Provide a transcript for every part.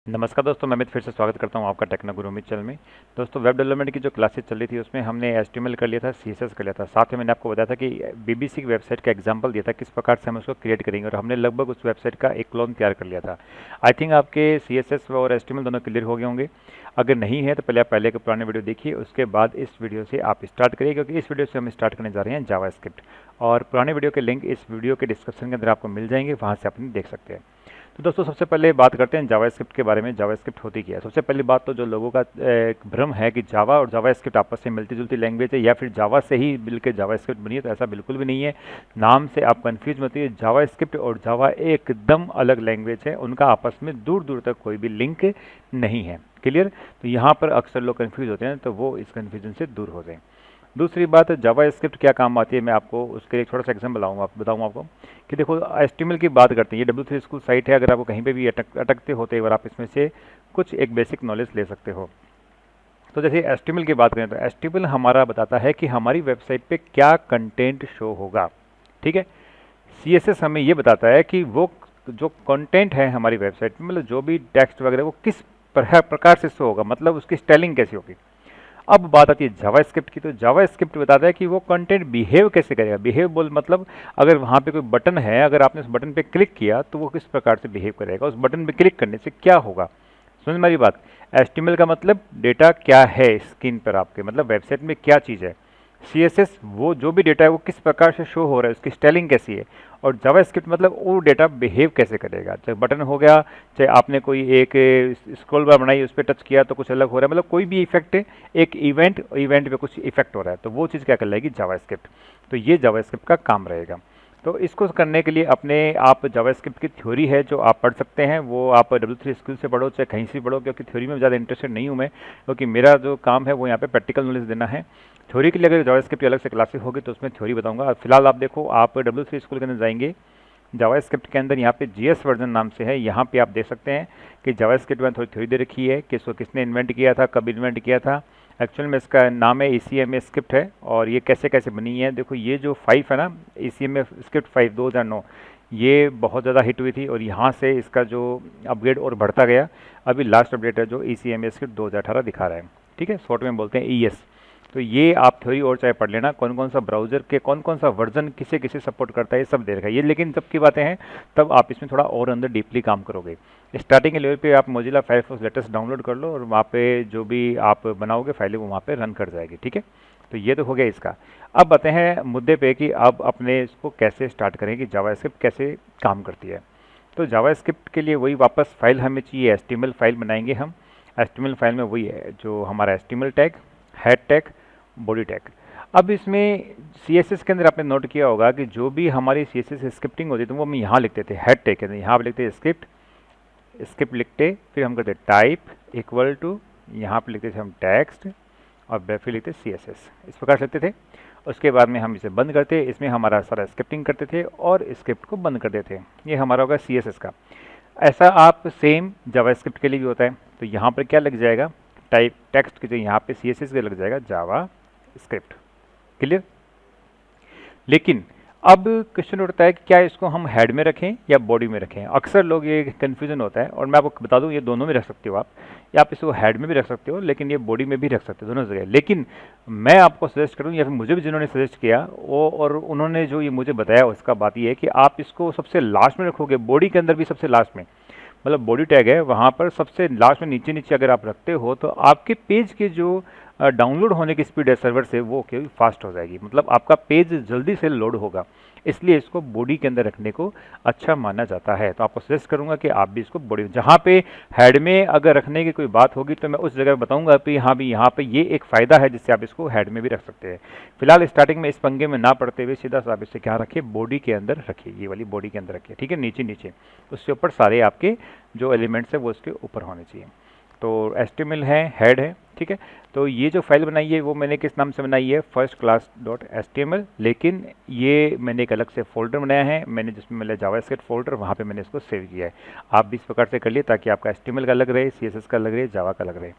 नमस्कार दोस्तों, मैं अमित फिर से स्वागत करता हूं आपका टेक्नो गुरु अमित चैनल में। दोस्तों, वेब डेवलपमेंट की जो क्लासेस चल रही थी उसमें हमने एचटीएमएल कर लिया था, सीएसएस कर लिया था। साथ में मैंने आपको बताया था कि बीबीसी की वेबसाइट का एग्जांपल दिया था किस प्रकार से हम उसको क्रिएट करेंगे, और हमने लगभग उस वेबसाइट का एक क्लोन तैयार कर लिया था। आई थिंक आपके सीएसएस और एचटीएमएल दोनों क्लियर हो गए होंगे। अगर नहीं है तो पहले आप पहले के पुराने वीडियो देखिए, उसके बाद इस वीडियो से आप स्टार्ट करिए, क्योंकि इस वीडियो से हम स्टार्ट करने जा रहे हैं जावास्क्रिप्ट। और पुराने वीडियो के लिंक इस वीडियो के डिस्क्रिप्शन के अंदर आपको मिल जाएंगे, वहाँ से आप देख सकते हैं। तो दोस्तों, सबसे पहले बात करते हैं जावास्क्रिप्ट के बारे में। जावास्क्रिप्ट होती क्या है? सबसे पहली बात तो जो लोगों का एक भ्रम है कि जावा और जावास्क्रिप्ट आपस में मिलती जुलती लैंग्वेज है, या फिर जावा से ही मिलकर जावास्क्रिप्ट बनी है, तो ऐसा बिल्कुल भी नहीं है। नाम से आप कंफ्यूज मत होइए। जावास्क्रिप्ट और जावा एकदम अलग लैंग्वेज है, उनका आपस में दूर दूर तक कोई भी लिंक नहीं है। क्लियर? तो यहाँ पर अक्सर लोग कन्फ्यूज होते हैं, तो वो इस कन्फ्यूजन से दूर हो जाएं। दूसरी बात, जावास्क्रिप्ट क्या काम आती है, मैं आपको उसके लिए थोड़ा सा एग्जाम्पल बताऊँ आपको कि देखो, एचटीएमएल की बात करते हैं। ये W3 स्कूल साइट है, अगर आपको कहीं पे भी अटकते होते एक बार आप इसमें से कुछ एक बेसिक नॉलेज ले सकते हो। तो जैसे एचटीएमएल की बात करें तो एचटीएमएल हमारा बताता है कि हमारी वेबसाइट पे क्या कंटेंट शो होगा। ठीक है। सीएसएस हमें ये बताता है कि वो जो कंटेंट है हमारी वेबसाइट में, मतलब जो भी टेक्स्ट वगैरह, वो किस प्रकार से शो होगा, मतलब उसकी स्पेलिंग कैसी होगी। अब बात आती है जावास्क्रिप्ट की। तो जावास्क्रिप्ट बताता है कि वो कंटेंट बिहेव कैसे करेगा। बिहेव बोल मतलब अगर वहाँ पे कोई बटन है, अगर आपने उस बटन पे क्लिक किया तो वो किस प्रकार से बिहेव करेगा, उस बटन पे क्लिक करने से क्या होगा। समझ में आ रही बात? एचटीएमएल का मतलब डेटा क्या है स्क्रीन पर आपके, मतलब वेबसाइट में क्या चीज़ है। सीएसएस वो जो भी डेटा है वो किस प्रकार से शो हो रहा है, उसकी स्टाइलिंग कैसी है। और जावास्क्रिप्ट मतलब वो डेटा बिहेव कैसे करेगा, चाहे बटन हो गया, चाहे आपने कोई एक स्क्रॉल बार बनाई उस पर टच किया तो कुछ अलग हो रहा है, मतलब कोई भी इफेक्ट है, एक इवेंट पे कुछ इफेक्ट हो रहा है, तो वो चीज़ क्या कर लेगी, जावास्क्रिप्ट। तो ये जावास्क्रिप्ट का काम रहेगा। तो इसको करने के लिए अपने आप जावास्क्रिप्ट की थ्योरी है जो आप पढ़ सकते हैं, वो आप W3 स्कूल से पढ़ो चाहे कहीं से पढ़ो, क्योंकि थ्योरी में ज़्यादा इंटरेस्टेड नहीं हूँ मैं, क्योंकि मेरा जो काम है वो यहाँ पे प्रैक्टिकल नॉलेज देना है। थ्योरी के लिए अगर जावास्क्रिप्ट की अलग से क्लासेस होगी तो उसमें थ्योरी बताऊंगा। फिलहाल आप देखो, आप W3 स्कूल के अंदर जाएंगे, जावास्क्रिप्ट के अंदर यहाँ पे जीएस वर्जन नाम से है, यहाँ पे आप देख सकते हैं कि जावास्क्रिप्ट में थोड़ी थ्योरी दे रखी है कि इसको किसने इन्वेंट किया था, कब इन्वेंट किया था। एक्चुअल में इसका नाम है ECMA स्क्रिप्ट है, और ये कैसे कैसे बनी है। देखो, ये जो 5 है ना, ECMA स्क्रिप्ट 5 2009, ये बहुत ज़्यादा हिट हुई थी, और यहाँ से इसका जो अपग्रेड और बढ़ता गया। अभी लास्ट अपडेट है जो ECMA स्क्रिप्ट 2018 दिखा रहा है। ठीक है, शॉर्ट में बोलते हैं ES। तो ये आप थ्योरी और चाहे पढ़ लेना, कौन कौन सा ब्राउजर के कौन कौन सा वर्जन किसे किसे सपोर्ट करता है, ये सब दे रखा है ये। लेकिन जब की बातें हैं तब आप इसमें थोड़ा और अंदर डीपली काम करोगे। स्टार्टिंग के लेवल पे आप मोजिला फायरफॉक्स लेटेस्ट डाउनलोड कर लो, और वहाँ पे जो भी आप बनाओगे फाइलें वो वहाँ पे रन कर जाएगी। ठीक है, तो ये तो हो गया इसका। अब आते हैं मुद्दे पे कि अब अपने इसको कैसे स्टार्ट करें, कि जावास्क्रिप्ट कैसे काम करती है। तो जावास्क्रिप्ट के लिए वही वापस फाइल हमें चाहिए, HTML फाइल बनाएंगे हम। HTML फाइल में वही है जो हमारा HTML tag, head tag, body tag. अब इसमें CSS के अंदर आपने नोट किया होगा कि जो भी हमारी CSS स्क्रिप्टिंग होती थी वो हम यहाँ लिखते थे हेड टैग के अंदर। यहाँ पे लिखते स्क्रिप्ट, स्क्रिप्ट लिखते, फिर हम करते टाइप इक्वल टू, यहाँ पे लिखते थे हम टेक्स्ट, और फिर लिखते CSS, इस प्रकार से लिखते थे। उसके बाद में हम इसे बंद करते, इसमें हमारा सारा स्क्रिप्टिंग करते थे और स्क्रिप्ट को बंद कर देते। ये हमारा होगा CSS का। ऐसा आप सेम जावास्क्रिप्ट के लिए भी होता है। तो यहाँ पर क्या लग जाएगा, टाइप टेक्स्ट के जो यहाँ पे CSS के लग जाएगा जावा स्क्रिप्ट। क्लियर? लेकिन अब क्वेश्चन उठता है कि क्या इसको हम हेड में रखें या बॉडी में रखें। अक्सर लोग ये कन्फ्यूजन होता है, और मैं आपको बता दूं ये दोनों में रख सकते हो आप, या आप इसको हेड में भी रख सकते हो, लेकिन ये बॉडी में भी रख सकते हो, दोनों जगह। लेकिन मैं आपको सजेस्ट करूं, या फिर मुझे भी जिन्होंने सजेस्ट किया वो, और उन्होंने जो ये मुझे बताया उसका बात ये है कि आप इसको सबसे लास्ट में रखोगे, बॉडी के अंदर भी सबसे लास्ट में, मतलब बॉडी टैग है वहाँ पर सबसे लास्ट में नीचे नीचे अगर आप रखते हो तो आपके पेज के जो डाउनलोड होने की स्पीड है सर्वर से वो क्या फास्ट हो जाएगी, मतलब आपका पेज जल्दी से लोड होगा। इसलिए इसको बॉडी के अंदर रखने को अच्छा माना जाता है। तो आपको सजेस्ट करूंगा कि आप भी इसको बॉडी, जहाँ पे हेड में अगर रखने की कोई बात होगी तो मैं उस जगह बताऊंगा कि हाँ भी यहाँ पे ये एक फ़ायदा है जिससे आप इसको हेड में भी रख सकते हैं। फिलहाल स्टार्टिंग में इस पंगे में ना पड़ते हुए सीधा सा आप इसे क्या रखिए, बॉडी के अंदर रखिए, ये वाली बॉडी के अंदर रखिए। ठीक है, नीचे नीचे उसके ऊपर सारे आपके जो एलिमेंट्स है वो उसके ऊपर होने चाहिए। तो HTML है, हेड है। ठीक है, तो ये जो फाइल बनाई है वो मैंने किस नाम से बनाई है, फर्स्ट क्लास डॉट HTML, लेकिन ये मैंने एक अलग से फोल्डर बनाया है मैंने, जिसमें मैंने जावास्क्रिप्ट फोल्डर, वहाँ पे मैंने इसको सेव किया है। आप भी इस प्रकार से कर लिए ताकि आपका HTML का अलग रहे, CSS का अलग रहे, जावा का अलग रहे।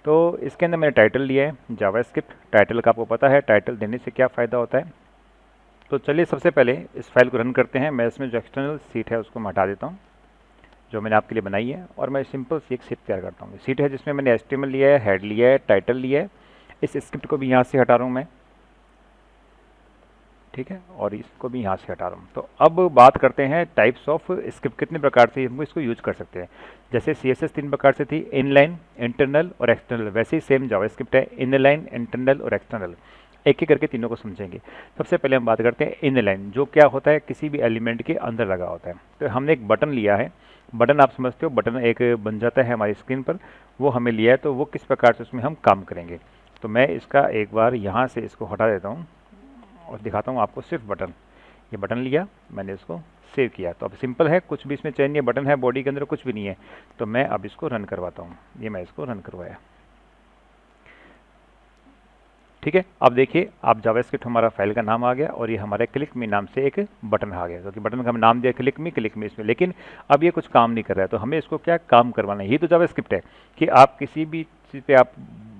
तो इसके अंदर मैंने टाइटल लिया है जावास्क्रिप्ट। टाइटल का आपको पता है टाइटल देने से क्या फ़ायदा होता है। तो चलिए सबसे पहले इस फाइल को रन करते हैं। मैं इसमें जो एक्सटर्नल सीट है उसको मैं हटा देता हूँ। जो मैंने आपके लिए बनाई है, और मैं सिंपल सी एक स्क्रिप्ट तैयार करता हूँ। सीट है जिसमें मैंने HTML लिया है, हेड लिया है, टाइटल लिया है। इस स्क्रिप्ट को भी यहाँ से हटा रहा हूँ मैं, ठीक है, और इसको भी यहाँ से हटा रहा हूँ। तो अब बात करते हैं टाइप्स ऑफ स्क्रिप्ट, कितने प्रकार से हम इसको यूज कर सकते हैं। जैसे CSS 3 प्रकार से थी, इनलाइन, इंटरनल और एक्सटर्नल, वैसे ही सेम जावास्क्रिप्ट है, इनलाइन, इंटरनल और एक्सटर्नल। एक एक करके तीनों को समझेंगे। सबसे पहले हम बात करते हैं इनलाइन, जो क्या होता है, किसी भी एलिमेंट के अंदर लगा होता है। तो हमने एक बटन लिया है, बटन आप समझते हो, बटन एक बन जाता है हमारी स्क्रीन पर, वो हमें लिया है, तो वो किस प्रकार से उसमें हम काम करेंगे। तो मैं इसका एक बार यहाँ से इसको हटा देता हूँ और दिखाता हूँ आपको सिर्फ बटन। ये बटन लिया मैंने, इसको सेव किया। तो अब सिंपल है, कुछ भी इसमें चेंज नहीं है, बटन है, बॉडी के अंदर कुछ भी नहीं है। तो मैं अब इसको रन करवाता हूँ। ये मैं इसको रन करवाया, ठीक है। अब देखिए, आप जावास्क्रिप्ट, हमारा फाइल का नाम आ गया और ये हमारे क्लिक मी नाम से एक बटन आ गया, क्योंकि बटन का हम नाम दिया क्लिक मी इसमें। लेकिन अब ये कुछ काम नहीं कर रहा है, तो हमें इसको क्या काम करवाना है। ये तो जावास्क्रिप्ट है कि आप किसी भी चीज़ पे आप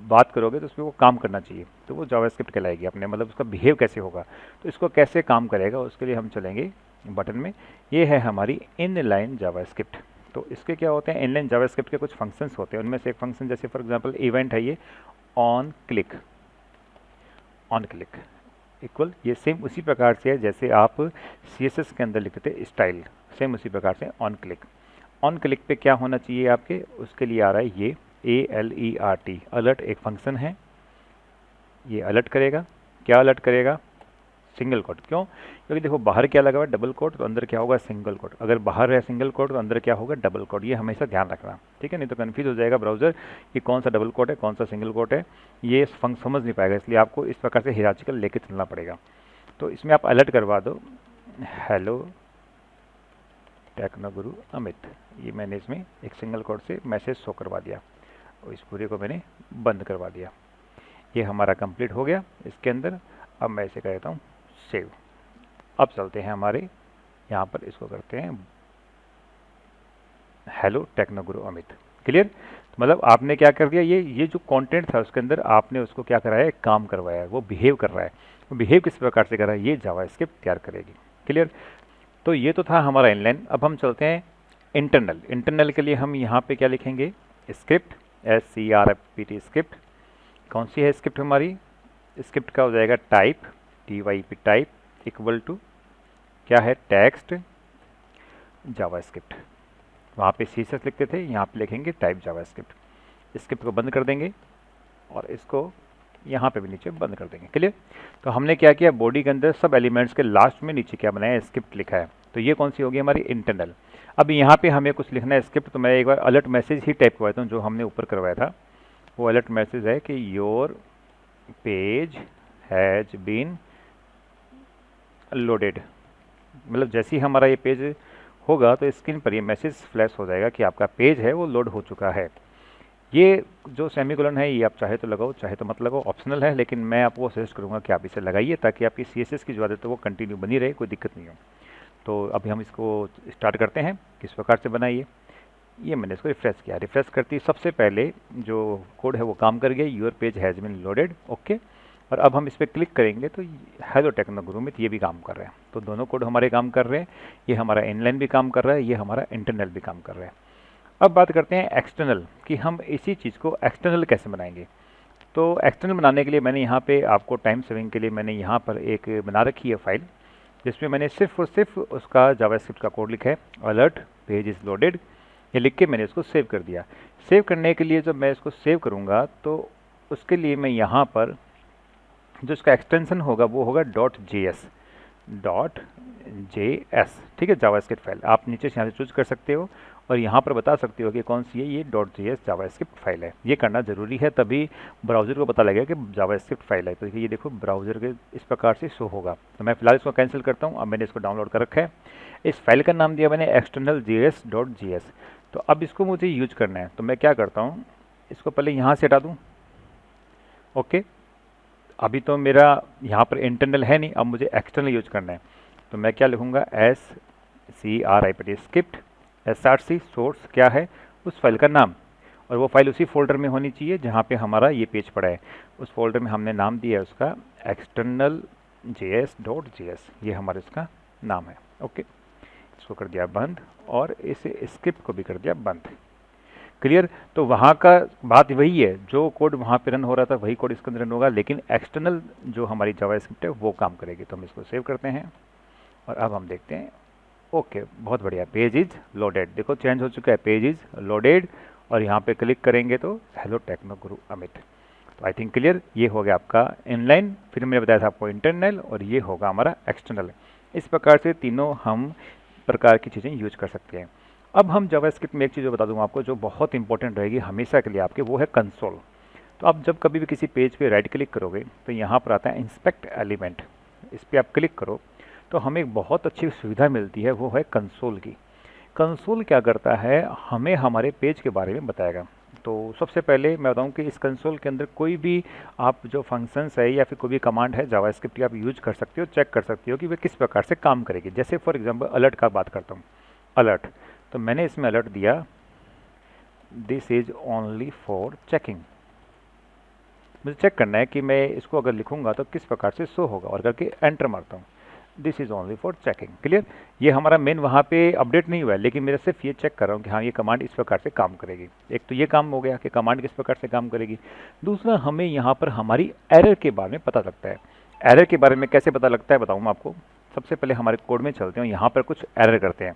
बात करोगे तो उसमें वो काम करना चाहिए, तो वो जावास्क्रिप्ट कहलाएगी अपने, मतलब उसका बिहेव कैसे होगा, तो इसको कैसे काम करेगा, उसके लिए हम चलेंगे बटन में। ये है हमारी इनलाइन जावास्क्रिप्ट। तो इसके क्या होते हैं, इनलाइन जावास्क्रिप्ट के कुछ फंक्शंस होते हैं। उनमें से एक फंक्शन, जैसे फॉर एग्जांपल इवेंट है, ये ऑन क्लिक इक्वल, ये सेम उसी प्रकार से है जैसे आप CSS के अंदर लिखते थे स्टाइल, सेम उसी प्रकार से ऑन क्लिक पे क्या होना चाहिए आपके, उसके लिए आ रहा है ये ALERT, अलर्ट एक फंक्शन है। ये अलर्ट करेगा, क्या अलर्ट करेगा, सिंगल कोट। क्यों, क्योंकि देखो बाहर क्या लगा हुआ है, डबल कोट, तो अंदर क्या होगा, सिंगल कोट। अगर बाहर है सिंगल कोट तो अंदर क्या होगा, डबल कोट। ये हमेशा ध्यान रखना, ठीक है, नहीं तो कन्फ्यूज हो जाएगा ब्राउज़र कि कौन सा डबल कोट है, कौन सा सिंगल कोट है, ये समझ नहीं पाएगा। इसलिए आपको इस प्रकार से हिरार्चिकल लेके चलना पड़ेगा। तो इसमें आप अलर्ट करवा दो, हेलो टेक्नोगुरु अमित, ये मैंने इसमें एक सिंगल कोट से मैसेज शो करवा दिया और इस पूरे को मैंने बंद करवा दिया। ये हमारा कंप्लीट हो गया इसके अंदर। अब मैं इसे कहता हूँ सेव। अब चलते हैं हमारे यहाँ पर, इसको करते हैं हेलो टेक्नोगुरु अमित। क्लियर, तो मतलब आपने क्या कर दिया, ये जो कंटेंट था उसके अंदर आपने उसको क्या कराया, एक काम करवाया, वो बिहेव कर रहा है। वो बिहेव किस प्रकार से कर रहा है, ये जावास्क्रिप्ट तैयार करेगी। क्लियर, तो ये तो था हमारा इनलाइन। अब हम चलते हैं इंटरनल। इंटरनल के लिए हम यहाँ पे क्या लिखेंगे, स्क्रिप्ट, SCRIPT स्क्रिप्ट। कौन सी है स्क्रिप्ट हमारी, स्क्रिप्ट का हो जाएगा type, TYP type equal to क्या है, टेक्स्ट जावास्क्रिप्ट। वहाँ पे CSS लिखते थे, यहाँ पे लिखेंगे टाइप जावास्क्रिप्ट। स्क्रिप्ट को बंद कर देंगे और इसको यहाँ पे भी नीचे बंद कर देंगे। क्लियर, तो हमने क्या किया, बॉडी के अंदर सब एलिमेंट्स के लास्ट में नीचे क्या बनाया, स्क्रिप्ट लिखा है। तो ये कौन सी होगी हमारी इंटरनल। अब यहाँ पे हमें कुछ लिखना है स्क्रिप्ट, तो मैं एक बार अलर्ट मैसेज ही टाइप करवाता हूँ, जो हमने ऊपर करवाया था। वो अलर्ट मैसेज है कि your page has been loaded. मतलब जैसे ही हमारा ये पेज होगा तो स्क्रीन पर ये मैसेज फ्लैश हो जाएगा कि आपका पेज है वो लोड हो चुका है। ये जो सेमीकोलन है ये आप चाहे तो लगाओ चाहे तो मत लगाओ, ऑप्शनल है, लेकिन मैं आपको सजेस्ट करूंगा कि आप इसे लगाइए ताकि आपकी CSS की जो आदत है वो कंटिन्यू बनी रहे, कोई दिक्कत नहीं हो। तो अभी हम इसको स्टार्ट करते हैं, किस प्रकार से बनाइए। ये मैंने इसको रिफ्रेश किया, रिफ्रेश करती सबसे पहले जो कोड है वो काम कर गया, your page has been loaded, okay. और अब हम इस पर क्लिक करेंगे तो हेलो टेक्नोगुरु अमित ये भी काम कर रहे हैं। तो दोनों कोड हमारे काम कर रहे हैं, ये हमारा इनलाइन भी काम कर रहा है, ये हमारा इंटरनल भी काम कर रहा है। अब बात करते हैं एक्सटर्नल कि हम इसी चीज़ को एक्सटर्नल कैसे बनाएंगे। तो एक्सटर्नल बनाने के लिए मैंने यहाँ पे आपको टाइम सेविंग के लिए मैंने यहाँ पर एक बना रखी है फाइल, जिसमें मैंने सिर्फ और सिर्फ उसका जावास्क्रिप्ट का कोड लिखा है, अलर्ट पेज इज़ लोडेड। ये लिख के मैंने इसको सेव कर दिया। सेव करने के लिए जब मैं इसको सेव करूँगा तो उसके लिए मैं यहाँ पर जो इसका एक्सटेंशन होगा वो होगा .js, ठीक है, जावास्क्रिप्ट फाइल। आप नीचे से यहाँ से चूज कर सकते हो और यहाँ पर बता सकते हो कि कौन सी है, ये .js जावास्क्रिप्ट फाइल है। ये करना जरूरी है, तभी ब्राउज़र को पता लगेगा कि जावास्क्रिप्ट फाइल है। तो ये देखो ब्राउज़र के इस प्रकार से शो होगा। तो मैं फिलहाल इसको कैंसिल करता हूँ। अब मैंने इसको डाउनलोड कर रखा है। इस फाइल का नाम दिया मैंने external.js. तो अब इसको मुझे यूज करना है, तो मैं क्या करता हूँ, इसको पहले यहाँ से हटा दूँ, ओके। अभी तो मेरा यहाँ पर इंटरनल है नहीं, अब मुझे एक्सटर्नल यूज करना है। तो मैं क्या लिखूँगा, SCRIPT स्क्रिप्ट, SRC सोर्स क्या है, उस फाइल का नाम, और वो फाइल उसी फोल्डर में होनी चाहिए जहाँ पे हमारा ये पेज पड़ा है। उस फोल्डर में हमने नाम दिया है उसका external.js. ये हमारा इसका नाम है, ओके। इसको कर दिया बंद और इस स्क्रिप्ट को भी कर दिया बंद। क्लियर। तो वहाँ का बात वही है, जो कोड वहाँ पे रन हो रहा था वही कोड इसके अंदर रन होगा, लेकिन एक्सटर्नल जो हमारी जावास्क्रिप्ट है वो काम करेगी। तो हम इसको सेव करते हैं और अब हम देखते हैं। ओके, बहुत बढ़िया, पेज इज लोडेड, देखो चेंज हो चुका है, पेज इज लोडेड। और यहाँ पे क्लिक करेंगे तो हेलो टेक्नो गुरु अमित। तो आई थिंक क्लियर, ये हो गया आपका इनलाइन, फिर मैंने बताया था आपको इंटरनल, और ये होगा हमारा एक्सटर्नल। इस प्रकार से तीनों हम प्रकार की चीज़ें यूज कर सकते हैं। अब हम जावास्क्रिप्ट में एक चीज़ बता दूंगा आपको जो बहुत इंपॉर्टेंट रहेगी हमेशा के लिए आपके, वो है कंसोल। तो आप जब कभी भी किसी पेज पे राइट क्लिक करोगे तो यहाँ पर आता है इंस्पेक्ट एलिमेंट, इस पर आप क्लिक करो तो हमें एक बहुत अच्छी सुविधा मिलती है, वो है कंसोल की। कंसोल क्या करता है, हमें हमारे पेज के बारे में बताएगा। तो सबसे पहले मैं बताऊं कि इस कंसोल के अंदर कोई भी आप जो फंक्शंस है या फिर कोई भी कमांड है जावास्क्रिप्ट की आप यूज कर सकते हो, चेक कर सकते हो कि वे किस प्रकार से काम करेगी। जैसे फॉर एग्जांपल अलर्ट का बात करता हूँ, अलर्ट, तो मैंने इसमें अलर्ट दिया this is only for checking. मुझे चेक करना है कि मैं इसको अगर लिखूंगा तो किस प्रकार से शो होगा, और करके एंटर मारता हूँ, this is only for checking. Clear. ये हमारा मेन वहाँ पे अपडेट नहीं हुआ है, लेकिन मेरा सिर्फ ये चेक कर रहा हूँ कि हाँ ये कमांड इस प्रकार से काम करेगी। एक तो ये काम हो गया कि कमांड किस प्रकार से काम करेगी। दूसरा, हमें यहाँ पर हमारी एरर के बारे में पता लगता है। एरर के बारे में कैसे पता लगता है बताऊँ मैं आपको। सबसे पहले हमारे कोड में चलते हैं, यहाँ पर कुछ एरर करते हैं।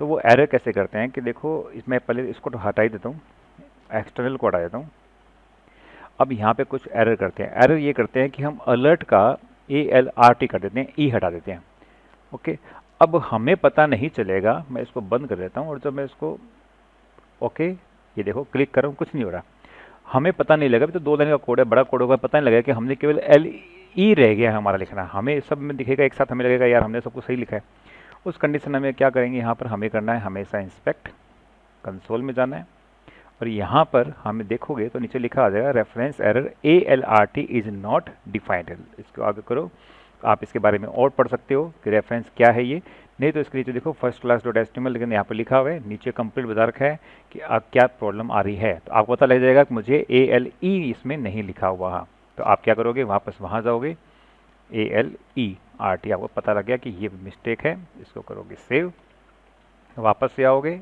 तो वो एरर कैसे करते हैं कि देखो, इसमें पहले इसको तो हटा ही देता हूँ, एक्सटर्नल को हटा देता हूँ। अब यहाँ पे कुछ एरर करते हैं। एरर ये करते हैं कि हम अलर्ट का ALRT कर देते हैं, ई हटा देते हैं। ओके, अब हमें पता नहीं चलेगा, मैं इसको बंद कर देता हूँ, और जब मैं इसको ओके ये देखो क्लिक कर रहा हूँ, कुछ नहीं हो रहा, हमें पता नहीं लगा। अभी तो 2 लाइन का कोड है, बड़ा कोड होगा, पता नहीं लगेगा कि हमने केवल LE रह गया है हमारा लिखना। हमें सब में दिखेगा एक साथ, हमें लगेगा यार हमने सब कुछ सही लिखा है। उस कंडीशन में क्या करेंगे, यहाँ पर हमें करना है हमेशा इंस्पेक्ट, कंसोल में जाना है, और यहाँ पर हमें देखोगे तो नीचे लिखा आ जाएगा reference error ALRT is not defined. इसको आगे करो, आप इसके बारे में और पढ़ सकते हो कि रेफरेंस क्या है ये, नहीं तो इसके नीचे देखो फर्स्ट क्लास डॉट HTML, लेकिन यहाँ पर लिखा हुआ है, नीचे कंप्लीट बता रखा है कि आप क्या प्रॉब्लम आ रही है। तो आपको पता लग जाएगा कि मुझे ALE इसमें नहीं लिखा हुआ है। तो आप क्या करोगे, वापस वहाँ जाओगे, ALERT, आपको पता लग गया कि ये मिस्टेक है, इसको करोगे सेव, वापस से आओगे,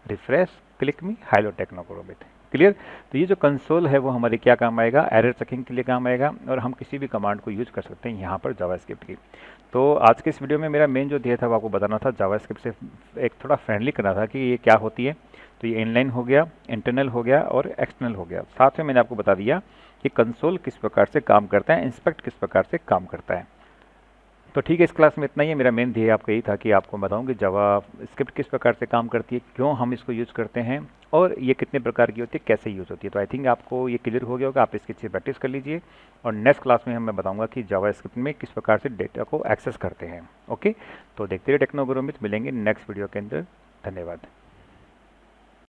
refresh, click me hello techno guru Amit. Clear. तो ये जो कंसोल है वो हमारे क्या काम आएगा, एरर चेकिंग के लिए काम आएगा, और हम किसी भी कमांड को यूज कर सकते हैं यहाँ पर जावास्क्रिप्ट की। तो आज के इस वीडियो में मेरा मेन जो दिया था वो आपको बताना था, जावास्क्रिप्ट से एक थोड़ा फ्रेंडली करना था कि ये क्या होती है। तो ये इनलाइन हो गया, इंटरनल हो गया और एक्सटर्नल हो गया। साथ में मैंने आपको बता दिया कि कंसोल किस प्रकार से काम करता है, इंस्पेक्ट किस प्रकार से काम करता है। तो ठीक है, इस क्लास में इतना ही है। मेरा मेन ध्येय आपका यही था कि आपको बताऊं कि जावास्क्रिप्ट किस प्रकार से काम करती है, क्यों हम इसको यूज़ करते हैं, और ये कितने प्रकार की होती है, कैसे यूज़ होती है। तो आई थिंक आपको ये क्लियर हो गया होगा, आप इसकी अच्छी प्रैक्टिस कर लीजिए, और नेक्स्ट क्लास में मैं बताऊंगा कि जावास्क्रिप्ट में किस प्रकार से डेटा को एक्सेस करते हैं। ओके, तो देखते रहिए टेक्नो गुरु अमित, मिलेंगे नेक्स्ट वीडियो के अंदर। धन्यवाद।